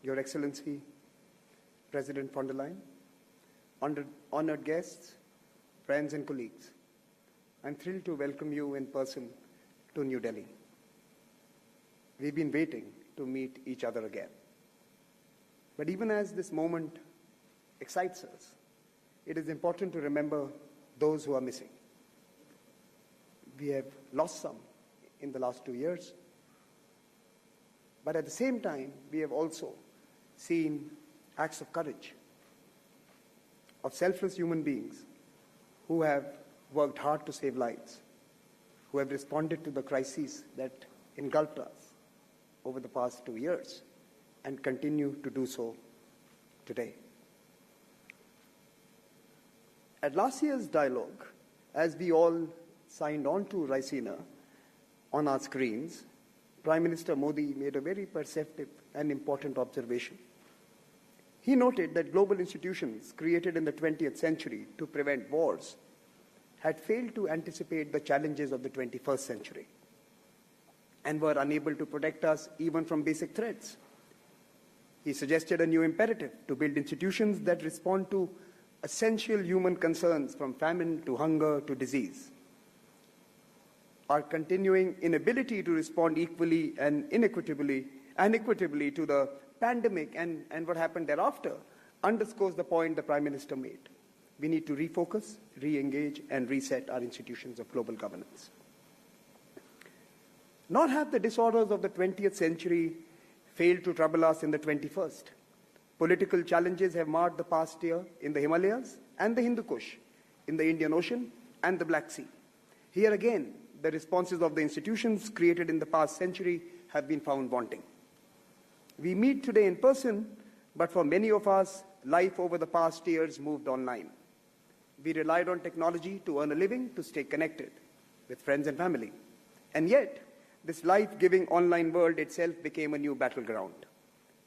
Your Excellency, President von der Leyen, honored guests, friends and colleagues, I'm thrilled to welcome you in person to New Delhi. We've been waiting to meet each other again. But even as this moment excites us, it is important to remember those who are missing. We have lost some in the last 2 years, but at the same time, we have also seen acts of courage of selfless human beings who have worked hard to save lives, who have responded to the crises that engulfed us over the past 2 years and continue to do so today. At last year's dialogue, as we all signed on to Raisina on our screens, Prime Minister Modi made a very perceptive and important observation. He noted that global institutions created in the 20th century to prevent wars had failed to anticipate the challenges of the 21st century and were unable to protect us even from basic threats. He suggested a new imperative to build institutions that respond to essential human concerns from famine to hunger to disease. Our continuing inability to respond equally and equitably to the pandemic and what happened thereafter underscores the point the Prime Minister made. We need to refocus, re-engage, and reset our institutions of global governance. Nor have the disorders of the 20th century failed to trouble us in the 21st. Political challenges have marred the past year in the Himalayas and the Hindu Kush, in the Indian Ocean and the Black Sea. Here again, the responses of the institutions created in the past century have been found wanting. We meet today in person, but for many of us, life over the past years moved online. We relied on technology to earn a living, to stay connected with friends and family. And yet, this life-giving online world itself became a new battleground.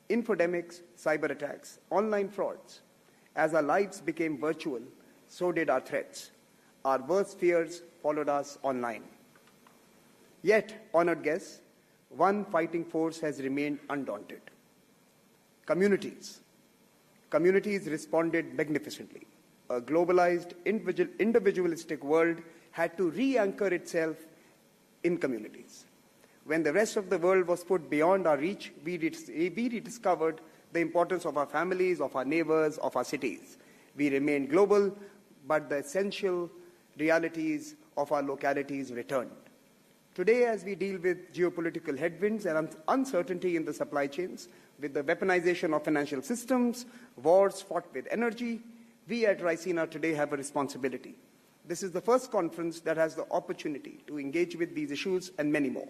Infodemics, cyber attacks, online frauds. As our lives became virtual, so did our threats. Our worst fears followed us online. Yet, honored guests, one fighting force has remained undaunted. Communities. Communities responded magnificently. A globalized, individualistic world had to re-anchor itself in communities. When the rest of the world was put beyond our reach, we rediscovered the importance of our families, of our neighbors, of our cities. We remained global, but the essential realities of our localities returned. Today, as we deal with geopolitical headwinds and uncertainty in the supply chains, with the weaponization of financial systems, wars fought with energy, we at Raisina today have a responsibility. This is the first conference that has the opportunity to engage with these issues and many more.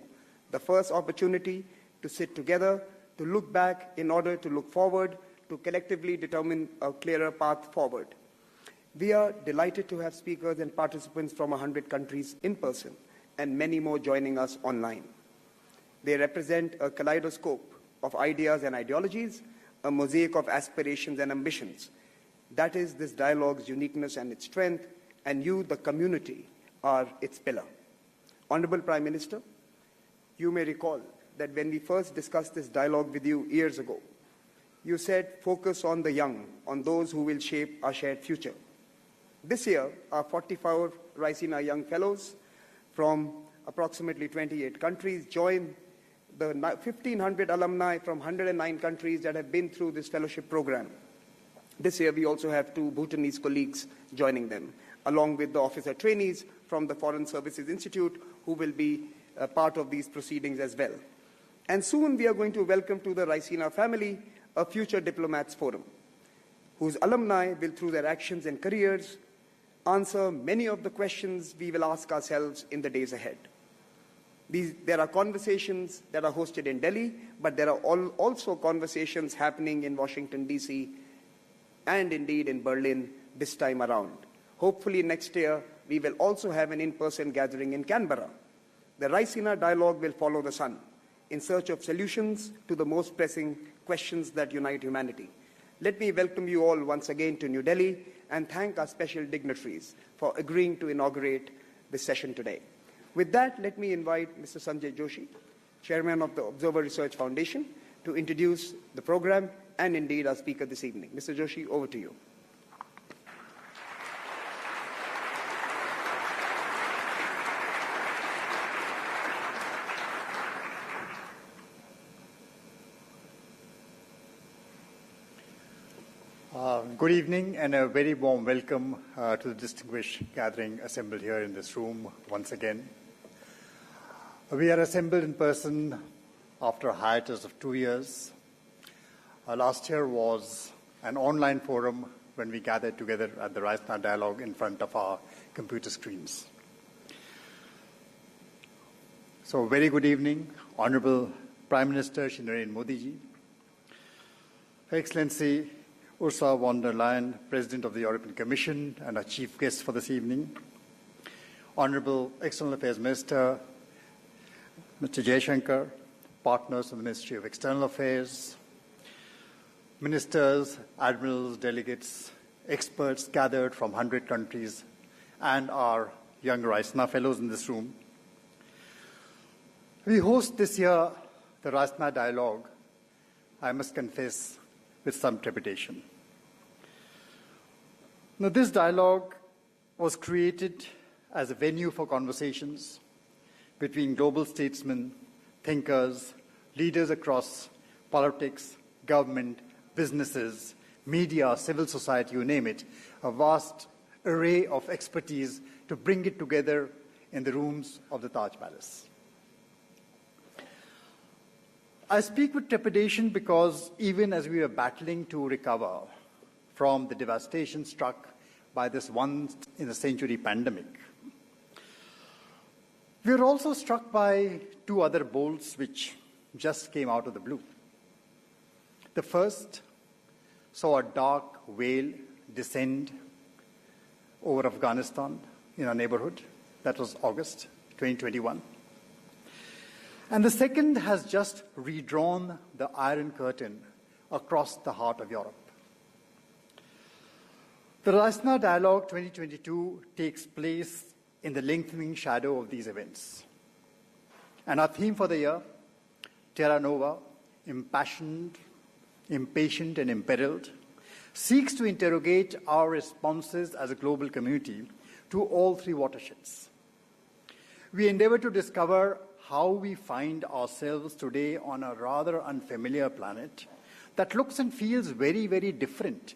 The first opportunity to sit together, to look back in order to look forward, to collectively determine a clearer path forward. We are delighted to have speakers and participants from 100 countries in person and many more joining us online. They represent a kaleidoscope of ideas and ideologies, a mosaic of aspirations and ambitions. That is this dialogue's uniqueness and its strength, and you, the community, are its pillar. Honorable Prime Minister, you may recall that when we first discussed this dialogue with you years ago, you said focus on the young, on those who will shape our shared future. This year, our 44 Raisina Young Fellows from approximately 28 countries join the 1,500 alumni from 109 countries that have been through this fellowship program. This year, we also have 2 Bhutanese colleagues joining them, along with the officer trainees from the Foreign Services Institute, who will be part of these proceedings as well. And soon we are going to welcome to the Raisina family a Future Diplomats Forum, whose alumni will, through their actions and careers, answer many of the questions we will ask ourselves in the days ahead. There are conversations that are hosted in Delhi, but there are also conversations happening in Washington, D.C., and indeed in Berlin this time around. Hopefully next year, we will also have an in-person gathering in Canberra. The Raisina dialogue will follow the sun in search of solutions to the most pressing questions that unite humanity. Let me welcome you all once again to New Delhi and thank our special dignitaries for agreeing to inaugurate this session today. With that, let me invite Mr. Sanjay Joshi, Chairman of the Observer Research Foundation, to introduce the program and indeed our speaker this evening. Mr. Joshi, over to you. Good evening and a very warm welcome to the distinguished gathering assembled here in this room once again. We are assembled in person after a hiatus of 2 years. Last year was an online forum when we gathered together at the Raisna Dialogue in front of our computer screens. So very good evening, Honorable Prime Minister Shri Narendra Modi ji, Her Excellency Ursula von der Leyen, President of the European Commission and our chief guest for this evening, Honorable External Affairs Minister Mr. Jaishankar, partners of the Ministry of External Affairs, ministers, admirals, delegates, experts gathered from 100 countries, and our young Raisna fellows in this room. We host this year the Raisna Dialogue, I must confess, with some trepidation. Now, this dialogue was created as a venue for conversations between global statesmen, thinkers, leaders across politics, government, businesses, media, civil society, you name it, a vast array of expertise to bring it together in the rooms of the Taj Palace. I speak with trepidation because even as we are battling to recover from the devastation struck by this once-in-a-century pandemic, we are also struck by two other bolts which just came out of the blue. The first saw a dark veil descend over Afghanistan in our neighborhood. That was August 2021. And the second has just redrawn the Iron Curtain across the heart of Europe. The Raisna Dialogue 2022 takes place in the lengthening shadow of these events. And our theme for the year, Terra Nova, impassioned, impatient and imperiled, seeks to interrogate our responses as a global community to all three watersheds. We endeavor to discover how we find ourselves today on a rather unfamiliar planet that looks and feels very, very different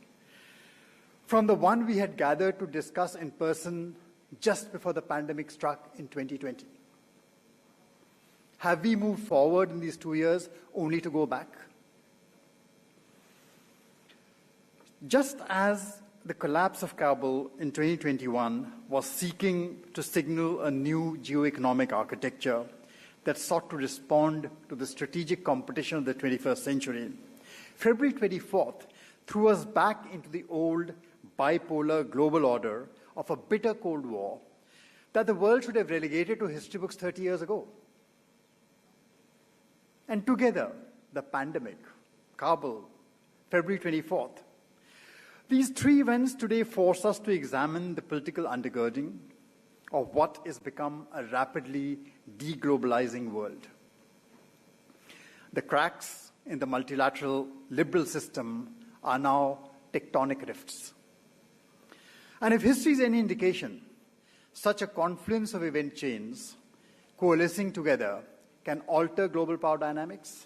from the one we had gathered to discuss in person just before the pandemic struck in 2020. Have we moved forward in these 2 years only to go back? Just as the collapse of Kabul in 2021 was seeking to signal a new geoeconomic architecture that sought to respond to the strategic competition of the 21st century, February 24th threw us back into the old bipolar global order of a bitter Cold War that the world should have relegated to history books 30 years ago. And together, the pandemic, Kabul, February 24th, these three events today force us to examine the political undergirding of what has become a rapidly deglobalizing world. The cracks in the multilateral liberal system are now tectonic rifts. And if history is any indication, such a confluence of event chains coalescing together can alter global power dynamics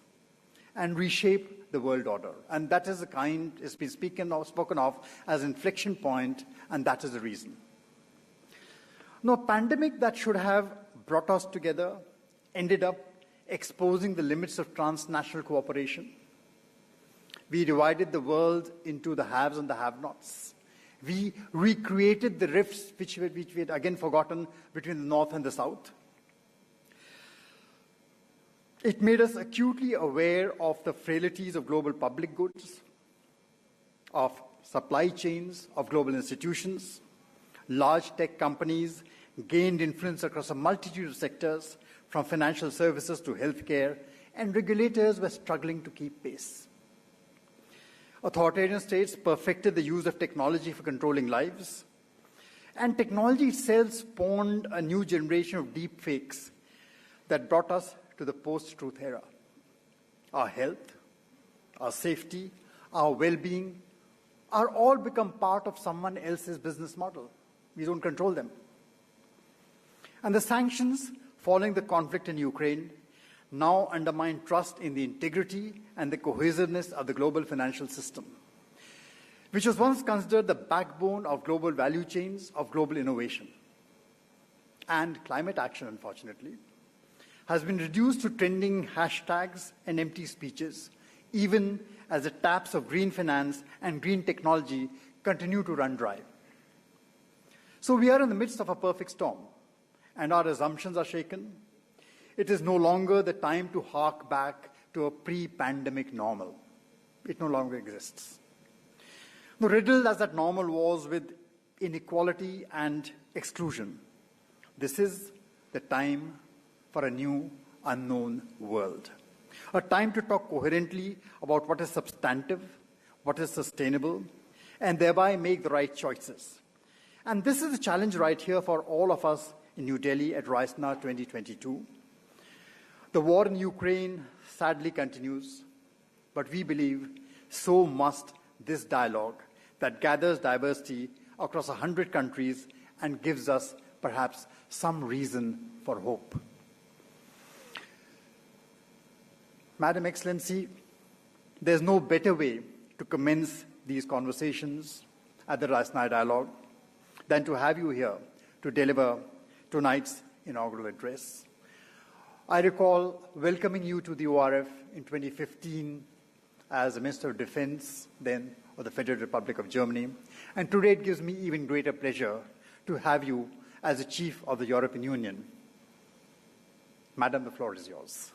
and reshape the world order. And that is the kind it's been spoken of as inflection point, and that is the reason. No pandemic that should have brought us together ended up exposing the limits of transnational cooperation. We divided the world into the haves and the have-nots. We recreated the rifts which we had again forgotten between the North and the South. It made us acutely aware of the frailties of global public goods, of supply chains, of global institutions. Large tech companies gained influence across a multitude of sectors, from financial services to healthcare, and regulators were struggling to keep pace. Authoritarian states perfected the use of technology for controlling lives, and technology itself spawned a new generation of deep fakes that brought us to the post-truth era. Our health, our safety, our well-being, are all become part of someone else's business model. We don't control them. And the sanctions following the conflict in Ukraine now undermine trust in the integrity and the cohesiveness of the global financial system, which was once considered the backbone of global value chains of global innovation. And climate action, unfortunately, has been reduced to trending hashtags and empty speeches, even as the taps of green finance and green technology continue to run dry. So we are in the midst of a perfect storm, and our assumptions are shaken. It is no longer the time to hark back to a pre-pandemic normal. It no longer exists. Riddled as that normal was with inequality and exclusion, this is the time for a new, unknown world. A time to talk coherently about what is substantive, what is sustainable, and thereby make the right choices. And this is the challenge right here for all of us in New Delhi at RISNA 2022. The war in Ukraine sadly continues, but we believe so must this dialogue that gathers diversity across 100 countries and gives us perhaps some reason for hope. Madam Excellency, there's no better way to commence these conversations at the RISNA dialogue than to have you here to deliver tonight's inaugural address. I recall welcoming you to the ORF in 2015 as a Minister of Defense, then of the Federal Republic of Germany, and today it gives me even greater pleasure to have you as the Chief of the European Union. Madam, the floor is yours.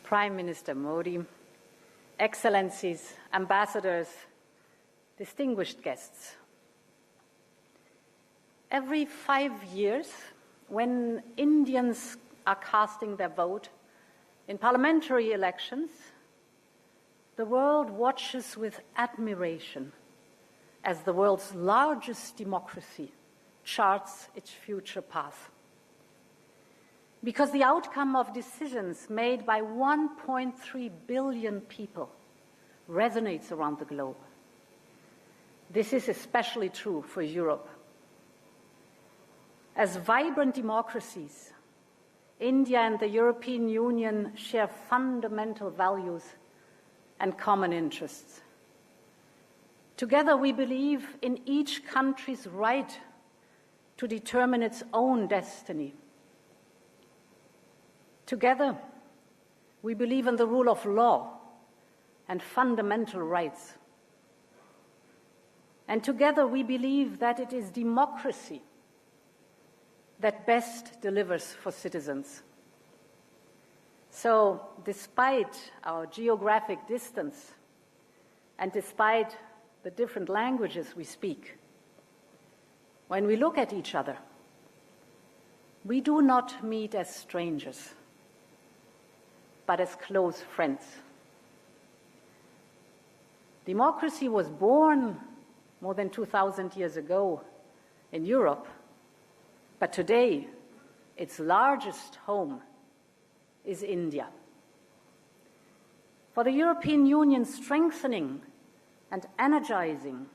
Prime Minister Modi, Excellencies, Ambassadors, distinguished guests. Every 5 years, when Indians are casting their vote in parliamentary elections, the world watches with admiration as the world's largest democracy charts its future path. Because the outcome of decisions made by 1.3 billion people resonates around the globe. This is especially true for Europe. As vibrant democracies, India and the European Union share fundamental values and common interests. Together, we believe in each country's right to determine its own destiny. Together, we believe in the rule of law and fundamental rights. And together, we believe that it is democracy that best delivers for citizens. So, despite our geographic distance and despite the different languages we speak, when we look at each other, we do not meet as strangers, but as close friends. Democracy was born more than 2,000 years ago in Europe, but today its largest home is India. For the European Union, strengthening and energizing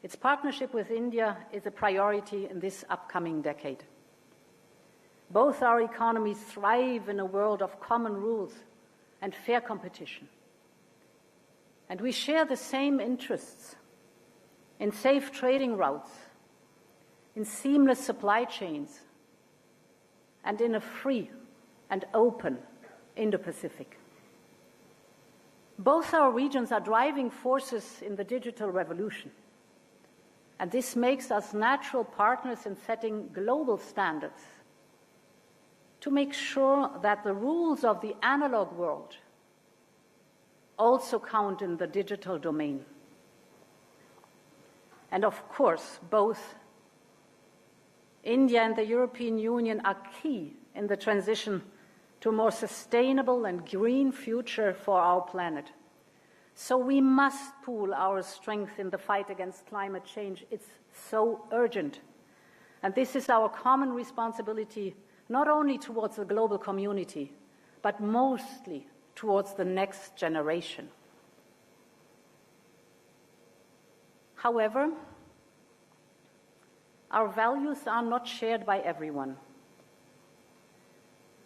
its partnership with India is a priority in this upcoming decade. Both our economies thrive in a world of common rules and fair competition. And we share the same interests in safe trading routes, in seamless supply chains, and in a free and open Indo-Pacific. Both our regions are driving forces in the digital revolution, and this makes us natural partners in setting global standards to make sure that the rules of the analog world also count in the digital domain. And of course, both India and the European Union are key in the transition to a more sustainable and green future for our planet. So we must pool our strength in the fight against climate change. It's so urgent. And this is our common responsibility, not only towards the global community, but mostly towards the next generation. However, our values are not shared by everyone.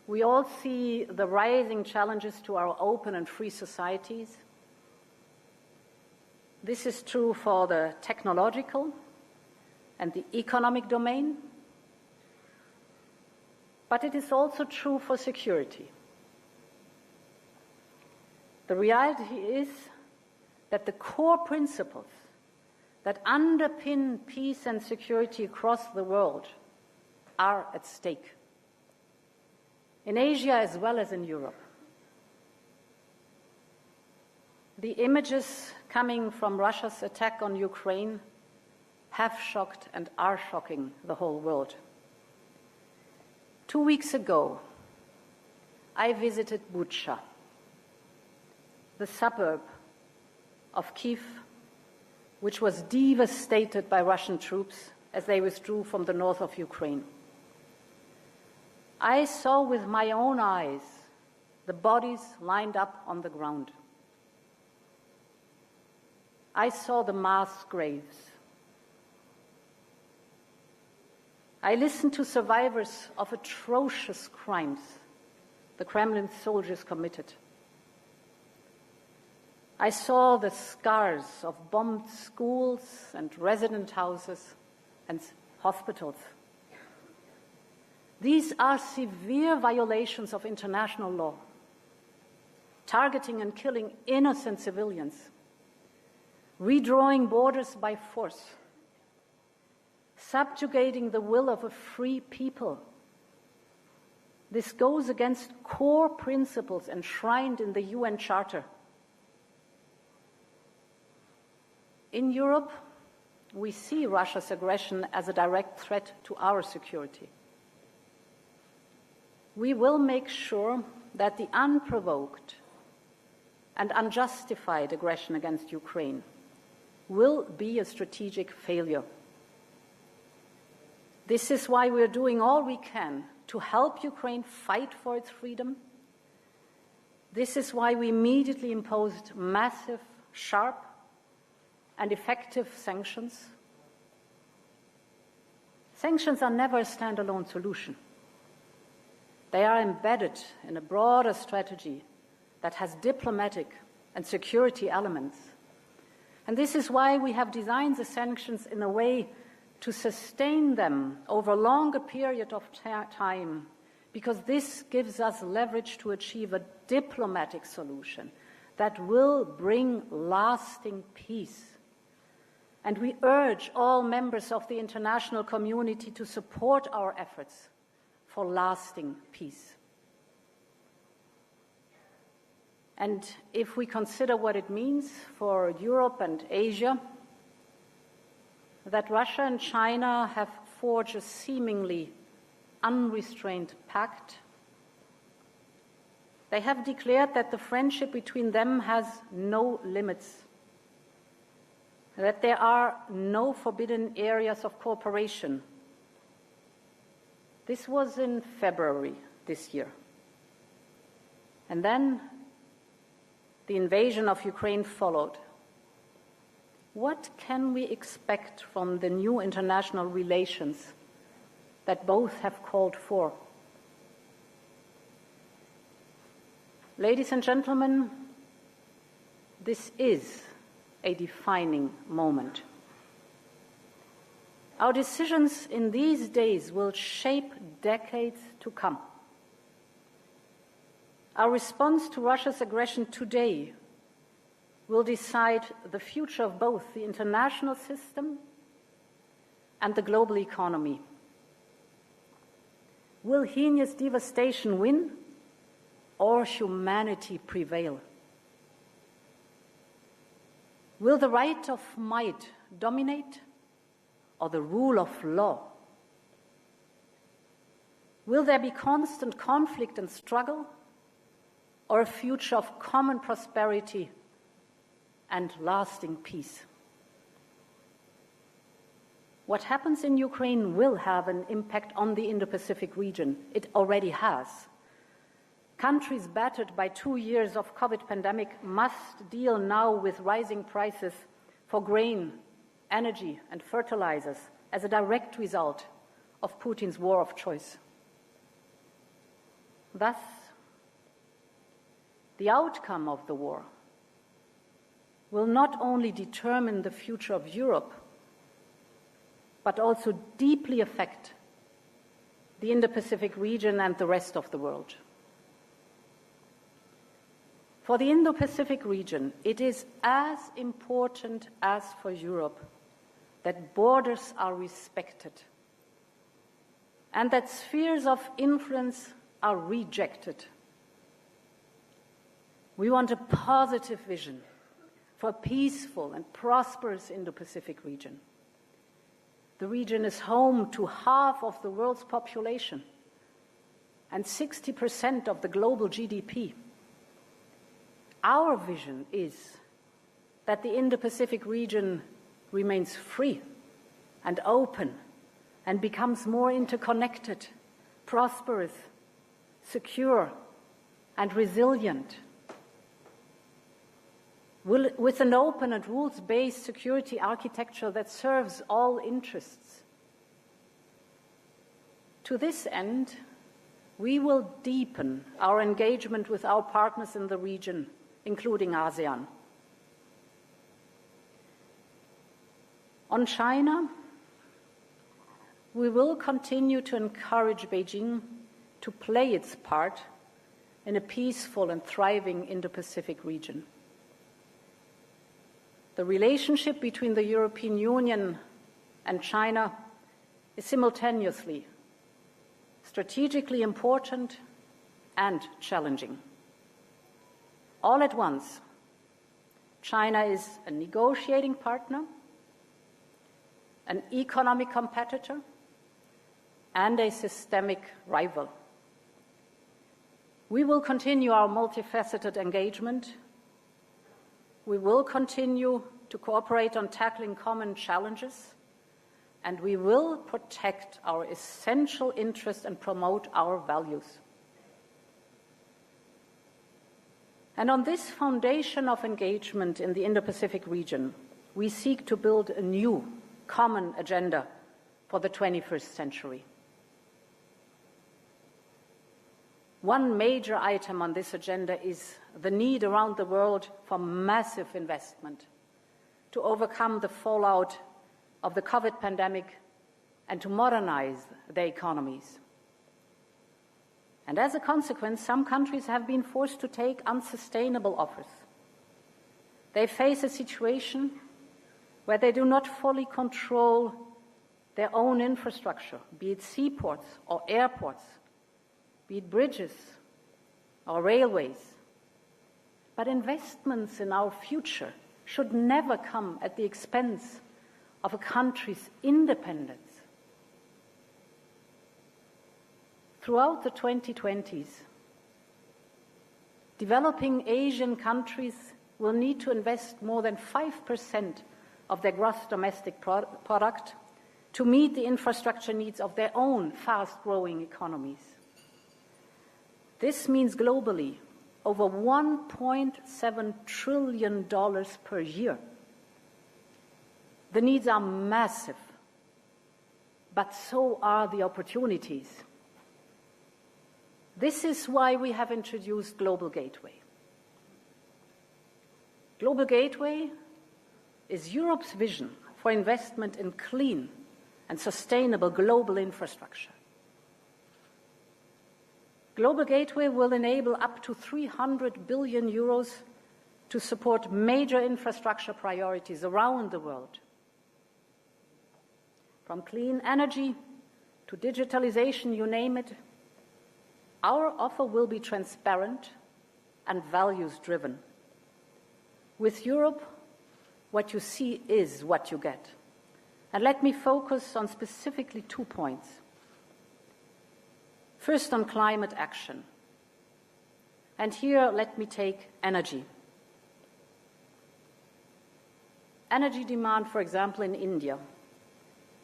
We all see the rising challenges to our open and free societies. This is true for the technological and the economic domain, but it is also true for security. The reality is that the core principles that underpin peace and security across the world are at stake, in Asia as well as in Europe. The images coming from Russia's attack on Ukraine have shocked and are shocking the whole world. 2 weeks ago, I visited Bucha, the suburb of Kyiv, which was devastated by Russian troops as they withdrew from the north of Ukraine. I saw with my own eyes the bodies lined up on the ground. I saw the mass graves. I listened to survivors of atrocious crimes the Kremlin soldiers committed. I saw the scars of bombed schools and resident houses and hospitals. These are severe violations of international law, targeting and killing innocent civilians, redrawing borders by force, subjugating the will of a free people. This goes against core principles enshrined in the UN Charter. In Europe, we see Russia's aggression as a direct threat to our security. We will make sure that the unprovoked and unjustified aggression against Ukraine will be a strategic failure. This is why we are doing all we can to help Ukraine fight for its freedom. This is why we immediately imposed massive, sharp, and effective sanctions. Sanctions are never a standalone solution. They are embedded in a broader strategy that has diplomatic and security elements. And this is why we have designed the sanctions in a way to sustain them over a longer period of time, because this gives us leverage to achieve a diplomatic solution that will bring lasting peace. And we urge all members of the international community to support our efforts for lasting peace. And if we consider what it means for Europe and Asia, that Russia and China have forged a seemingly unrestrained pact, they have declared that the friendship between them has no limits, that there are no forbidden areas of cooperation. This was in February this year. And then the invasion of Ukraine followed. What can we expect from the new international relations that both have called for? Ladies and gentlemen, this is a defining moment. Our decisions in these days will shape decades to come. Our response to Russia's aggression today will decide the future of both the international system and the global economy. Will heinous devastation win, or humanity prevail? Will the right of might dominate, or the rule of law? Will there be constant conflict and struggle, or a future of common prosperity and lasting peace? What happens in Ukraine will have an impact on the Indo-Pacific region. It already has. Countries battered by 2 years of COVID pandemic must deal now with rising prices for grain, energy, and fertilizers as a direct result of Putin's war of choice. Thus, the outcome of the war will not only determine the future of Europe, but also deeply affect the Indo-Pacific region and the rest of the world. For the Indo-Pacific region, it is as important as for Europe that borders are respected and that spheres of influence are rejected. We want a positive vision for a peaceful and prosperous Indo-Pacific region. The region is home to half of the world's population and 60% of the global GDP. Our vision is that the Indo-Pacific region remains free and open and becomes more interconnected, prosperous, secure, and resilient. With an open and rules-based security architecture that serves all interests. To this end, we will deepen our engagement with our partners in the region, including ASEAN. On China, we will continue to encourage Beijing to play its part in a peaceful and thriving Indo-Pacific region. The relationship between the European Union and China is simultaneously strategically important and challenging. All at once, China is a negotiating partner, an economic competitor, and a systemic rival. We will continue our multifaceted engagement. We will continue to cooperate on tackling common challenges, and we will protect our essential interests and promote our values. And on this foundation of engagement in the Indo-Pacific region, we seek to build a new common agenda for the 21st century. One major item on this agenda is the need around the world for massive investment to overcome the fallout of the COVID pandemic and to modernize their economies. And as a consequence, some countries have been forced to take unsustainable offers. They face a situation where they do not fully control their own infrastructure, be it seaports or airports, be it bridges or railways. But investments in our future should never come at the expense of a country's independence. Throughout the 2020s, developing Asian countries will need to invest more than 5% of their gross domestic product to meet the infrastructure needs of their own fast-growing economies. This means globally over $1.7 trillion per year. The needs are massive, but so are the opportunities. This is why we have introduced Global Gateway. Global Gateway is Europe's vision for investment in clean and sustainable global infrastructure. Global Gateway will enable up to 300 billion euros to support major infrastructure priorities around the world. From clean energy to digitalization, you name it, our offer will be transparent and values-driven. With Europe, what you see is what you get. And let me focus on specifically 2 points. First, on climate action. And here, let me take energy. Energy demand, for example, in India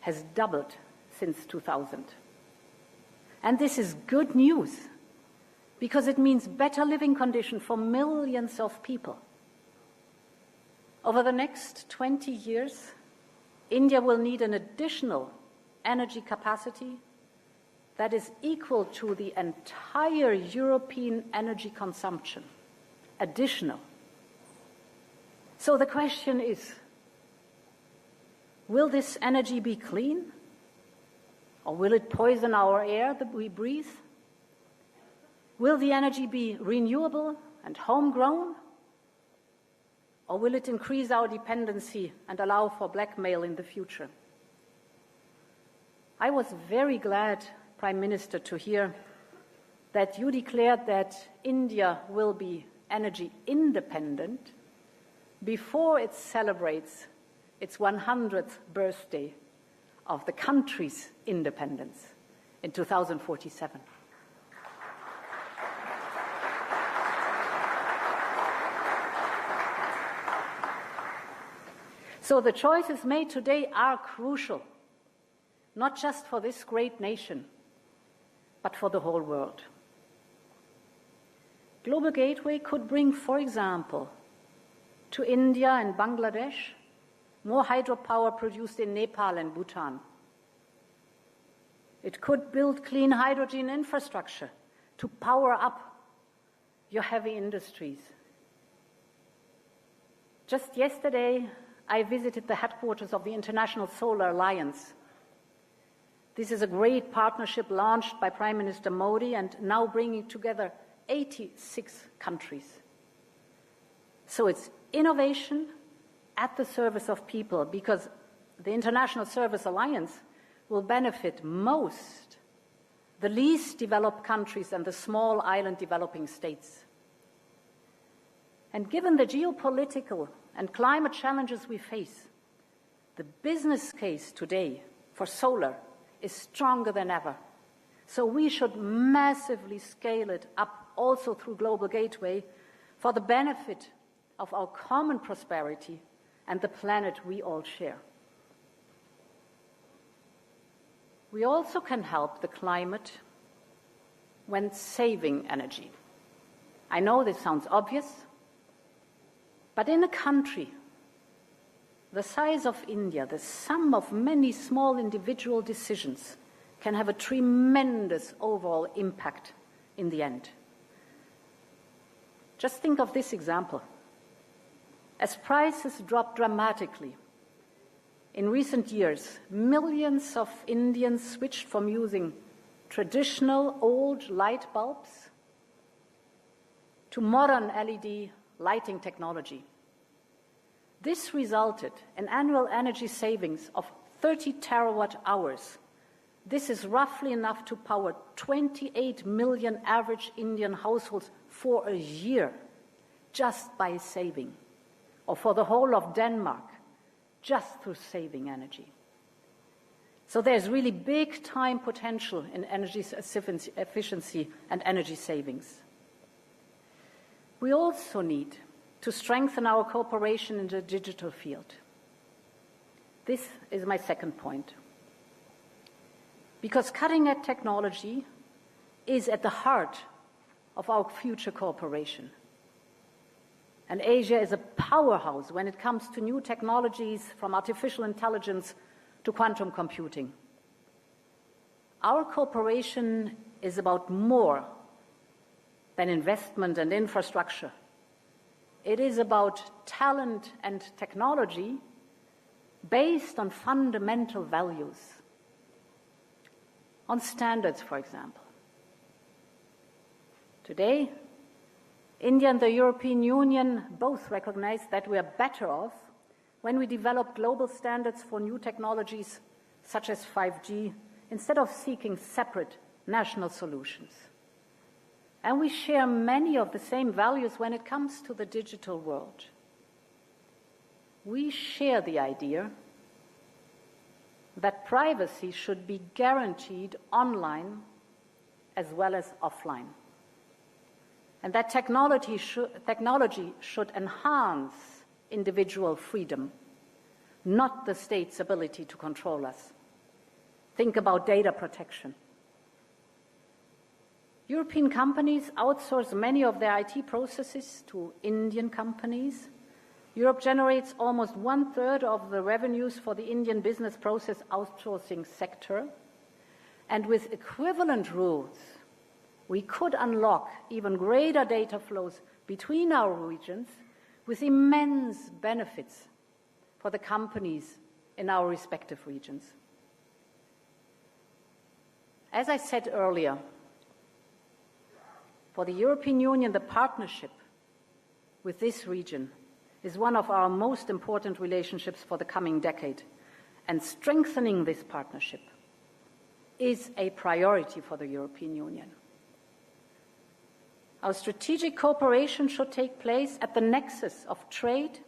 has doubled since 2000. And this is good news because it means better living conditions for millions of people. Over the next 20 years, India will need an additional energy capacity that is equal to the entire European energy consumption, additional. So the question is, will this energy be clean? Or will it poison our air that we breathe? Will the energy be renewable and homegrown? Or will it increase our dependency and allow for blackmail in the future? I was very glad, Prime Minister, to hear that you declared that India will be energy independent before it celebrates its 100th birthday of the country's independence in 2047. So the choices made today are crucial, not just for this great nation, but for the whole world. Global Gateway could bring, for example, to India and Bangladesh more hydropower produced in Nepal and Bhutan. It could build clean hydrogen infrastructure to power up your heavy industries. Just yesterday, I visited the headquarters of the International Solar Alliance. This is a great partnership launched by Prime Minister Modi and now bringing together 86 countries. So it's innovation at the service of people, because the International Service Alliance will benefit most the least developed countries and the small island developing states. And given the geopolitical and climate challenges we face, the business case today for solar is stronger than ever. So we should massively scale it up also through Global Gateway for the benefit of our common prosperity and the planet we all share. We also can help the climate when saving energy. I know this sounds obvious, but in a country the size of India, the sum of many small individual decisions can have a tremendous overall impact in the end. Just think of this example. As prices drop dramatically, in recent years, millions of Indians switched from using traditional old light bulbs to modern LED lighting technology. This resulted in annual energy savings of 30 terawatt hours. This is roughly enough to power 28 million average Indian households for a year just by saving, or for the whole of Denmark just through saving energy. So there's really big time potential in energy efficiency and energy savings. We also need to strengthen our cooperation in the digital field. This is my second point. Because cutting-edge technology is at the heart of our future cooperation. And Asia is a powerhouse when it comes to new technologies, from artificial intelligence to quantum computing. Our cooperation is about more than investment and infrastructure. It is about talent and technology based on fundamental values, on standards, for example. Today, India and the European Union both recognize that we are better off when we develop global standards for new technologies such as 5G, instead of seeking separate national solutions. And we share many of the same values when it comes to the digital world. We share the idea that privacy should be guaranteed online as well as offline. And that technology should enhance individual freedom, not the state's ability to control us. Think about data protection. European companies outsource many of their IT processes to Indian companies. Europe generates almost 1/3 of the revenues for the Indian business process outsourcing sector. And with equivalent rules, we could unlock even greater data flows between our regions with immense benefits for the companies in our respective regions. As I said earlier, for the European Union, the partnership with this region is one of our most important relationships for the coming decade, and strengthening this partnership is a priority for the European Union. Our strategic cooperation should take place at the nexus of trade,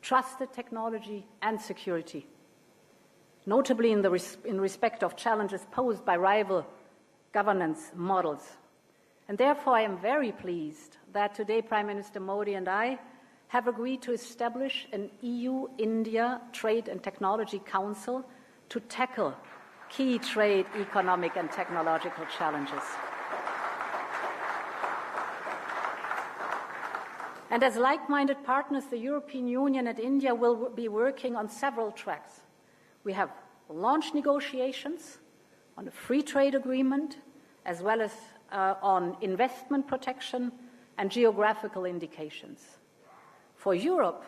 trusted technology, and security, notably in respect of challenges posed by rival governance models. And therefore, I am very pleased that today Prime Minister Modi and I have agreed to establish an EU-India Trade and Technology Council to tackle key trade, economic, and technological challenges. And as like-minded partners, the European Union and India will be working on several tracks. We have launched negotiations on a free trade agreement, as well as on investment protection and geographical indications. For Europe,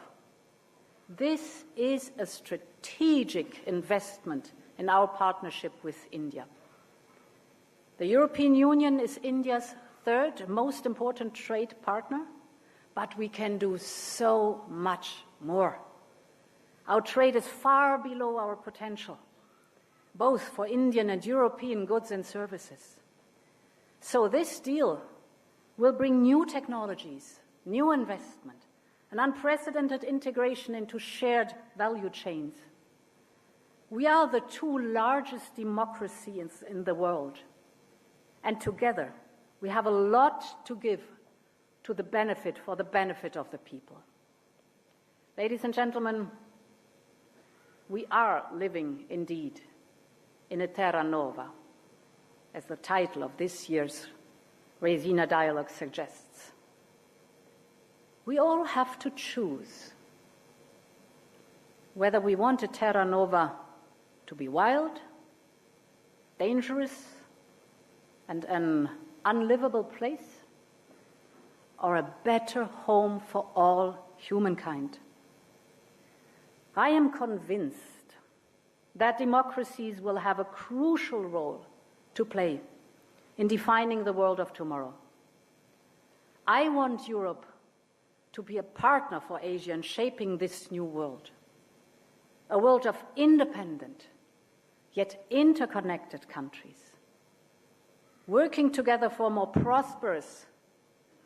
this is a strategic investment in our partnership with India. The European Union is India's third most important trade partner, but we can do so much more. Our trade is far below our potential, both for Indian and European goods and services. So this deal will bring new technologies, new investment, an unprecedented integration into shared value chains. We are the two largest democracies in the world, and together we have a lot to give for the benefit of the people. Ladies and gentlemen, we are living indeed in a terra nova, as the title of this year's Raisina Dialogue suggests. We all have to choose whether we want a terra nova to be wild, dangerous, and an unlivable place, or a better home for all humankind. I am convinced that democracies will have a crucial role to play in defining the world of tomorrow. I want Europe to be a partner for Asia in shaping this new world, a world of independent yet interconnected countries, working together for a more prosperous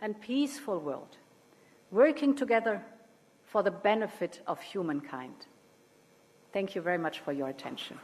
and peaceful world, working together for the benefit of humankind. Thank you very much for your attention.